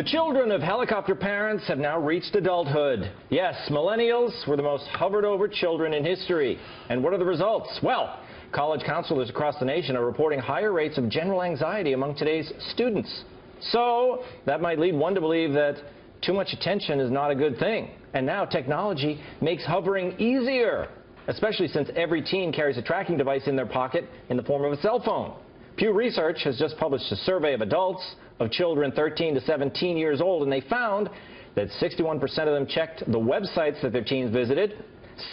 The children of helicopter parents have now reached adulthood. Yes, millennials were the most hovered over children in history. And what are the results? Well, college counselors across the nation are reporting higher rates of general anxiety among today's students. So that might lead one to believe that too much attention is not a good thing. And now technology makes hovering easier, especially since every teen carries a tracking device in their pocket in the form of a cell phone. Pew Research has just published a survey of adults of children 13 to 17 years old, and they found that 61% of them checked the websites that their teens visited,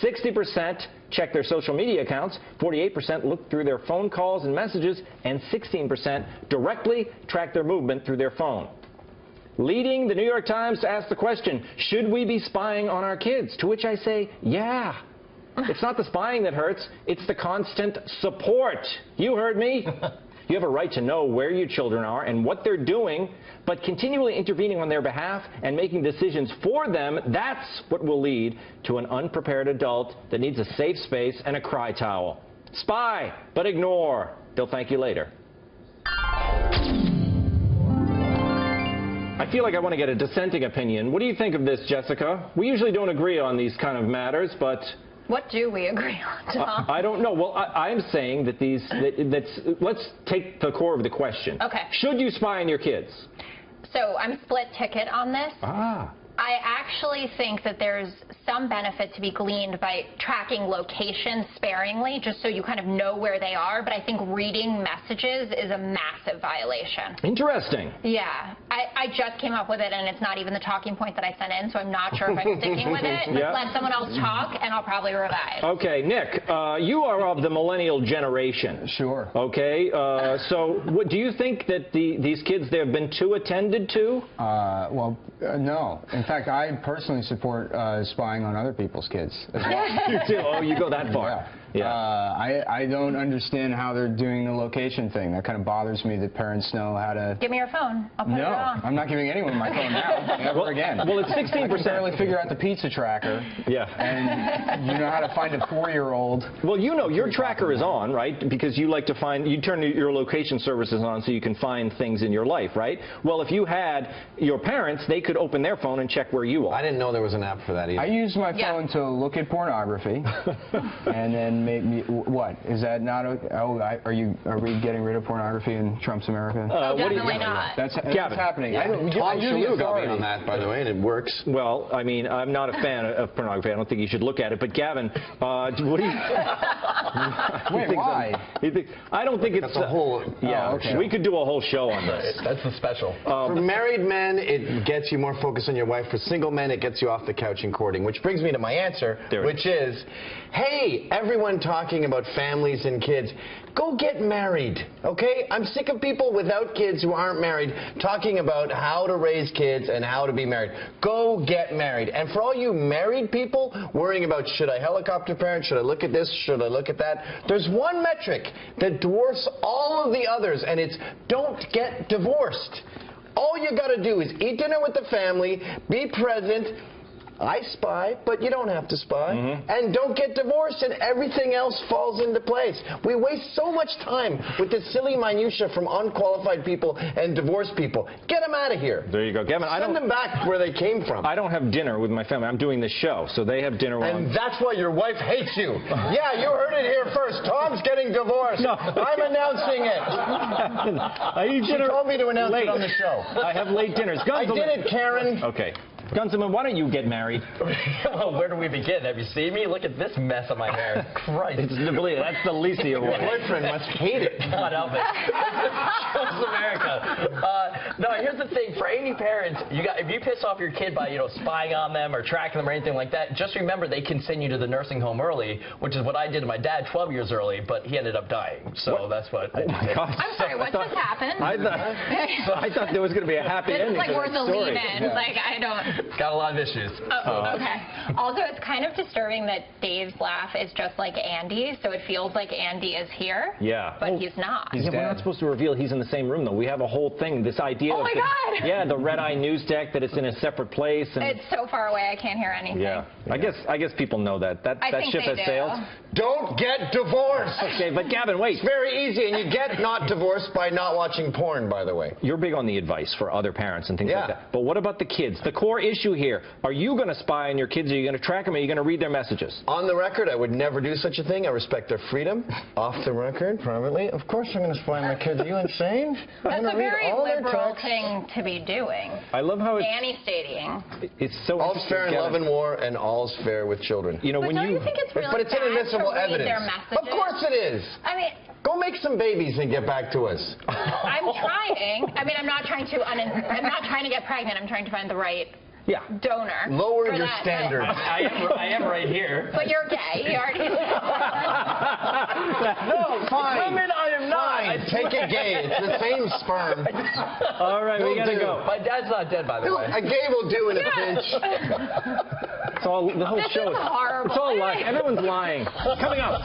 60% checked their social media accounts, 48% looked through their phone calls and messages, and 16% directly tracked their movement through their phone. Leading the New York Times to ask the question, should we be spying on our kids? To which I say, yeah. It's not the spying that hurts, it's the constant support. You heard me. You have a right to know where your children are and what they're doing, but continually intervening on their behalf and making decisions for them, that's what will lead to an unprepared adult that needs a safe space and a cry towel. Spy, but ignore. They'll thank you later. I feel like I want to get a dissenting opinion. What do you think of this, Jessica? We usually don't agree on these kind of matters, but... What do we agree on, Tom? I don't know. Well, I'm saying that let's take the core of the question. Okay. Should you spy on your kids? So I'm split ticket on this. Ah. I actually think that there's some benefit to be gleaned by tracking locations sparingly, just so you kind of know where they are. But I think reading messages is a massive violation. Interesting. Yeah. I just came up with it, and it's not even the talking point that I sent in, so I'm not sure if I'm sticking with it. But let someone else talk, and I'll probably revise. Okay, Nick, you are of the millennial generation. Sure. Okay, so what, do you think that these kids, they have been too attended to? No. In fact, I personally support spying on other people's kids as well. You do? Oh, you go that far. Yeah. I don't understand how they're doing the location thing. That kind of bothers me that parents know how to... Give me your phone. I'll put it on. I'm not giving anyone my phone now. Never again. Well, it's 16%. I can barely figure out the pizza tracker. Yeah. And you know how to find a 4-year-old. Well, you know, your tracker is on, right? Because you like to find, you turn your location services on so you can find things in your life, right? Well, if you had your parents, they could open their phone and check where you are. I didn't know there was an app for that either. I use my phone to look at pornography, and then maybe what is that not? Are we getting rid of pornography in Trump's America? Definitely not. That's happening. Yeah. Shillue got me on that, by the way, and it works. Well, I mean, I'm not a fan of pornography. I don't think you should look at it. But Gavin, what do you? Wait, why? I don't think it's That's a whole. Yeah, okay. We could do a whole show on this. That's the special. For married men, it gets you more focused on your wife. For single men, it gets you off the couch and courting. Which brings me to my answer, which is, hey, everyone talking about families and kids, go get married, okay? I'm sick of people without kids who aren't married talking about how to raise kids and how to be married. Go get married. And for all you married people worrying about, should I helicopter parent, should I look at this, should I look at that, there's one metric that dwarfs all of the others, and it's don't get divorced. All you got to do is eat dinner with the family, be present. I spy, but you don't have to spy. And don't get divorced, and everything else falls into place. We waste so much time with this silly minutia from unqualified people and divorced people. Get them out of here. There you go, Gavin. Send them back where they came from. I don't have dinner with my family. I'm doing this show, so they have dinner. And that's why your wife hates you. Yeah, you heard it here first. Tom's getting divorced. No. I'm announcing it. I eat dinner. She told me to announce it on the show. I have late dinners. I did it, Karen. Okay. Gunsman, why don't you get married? Well, where do we begin? Have you seen me? Look at this mess on my hair. Christ. That's the least of your worries. Your boyfriend must hate it. God help it. Shows America. No, here's the thing. For any parents, if you piss off your kid by, spying on them or tracking them or anything like that, just remember they can send you to the nursing home early, which is what I did to my dad 12 years early, but he ended up dying. So that's what I did. Oh, my God. I'm sorry, what just happened? I thought there was going to be a happy ending. This is like worth a leave-in. Yeah. Like, I don't... Got a lot of issues. Okay. Also, it's kind of disturbing that Dave's laugh is just like Andy, so it feels like Andy is here. Yeah. But he's not. We're not supposed to reveal he's in the same room, though. We have a whole thing, this idea of my God. Yeah, the red eye news deck that it's in a separate place. And It's so far away, I can't hear anything. yeah. I guess people know that. That think ship they has do. sailed. Don't get divorced. Okay, but Gavin, wait. It's very easy, and you get not divorced by not watching porn, by the way. You're big on the advice for other parents and things Yeah. like that. But what about the kids? The core issue here, are you going to spy on your kids? Are you going to track them? Are you going to read their messages? On the record, I would never do such a thing. I respect their freedom. Off the record, privately, of course I'm going to spy on my kids. Are you insane? That's a very all their liberal texts. thing to be doing. I love how Nanny-stating. it's so All's interesting, fair in Gavin. love and war, and all's fair with children. You know, But when don't you think it's really But it's bad inadmissible to read evidence. their messages? Of course it is. I mean, Go make some babies and get back to us. I'm trying. I mean, I'm not trying to get pregnant. I'm trying to find the right yeah. donor. Lower for your that, standards. I am right here. But you're gay. You already. No, fine. Women, I am not. Fine. Take it gay. It's the same sperm. All right, we Will got to do. go. My dad's not dead, by the way. A gay will do in a pinch. It's all, the whole This show is horrible. It's all lying. Everyone's lying. Coming up.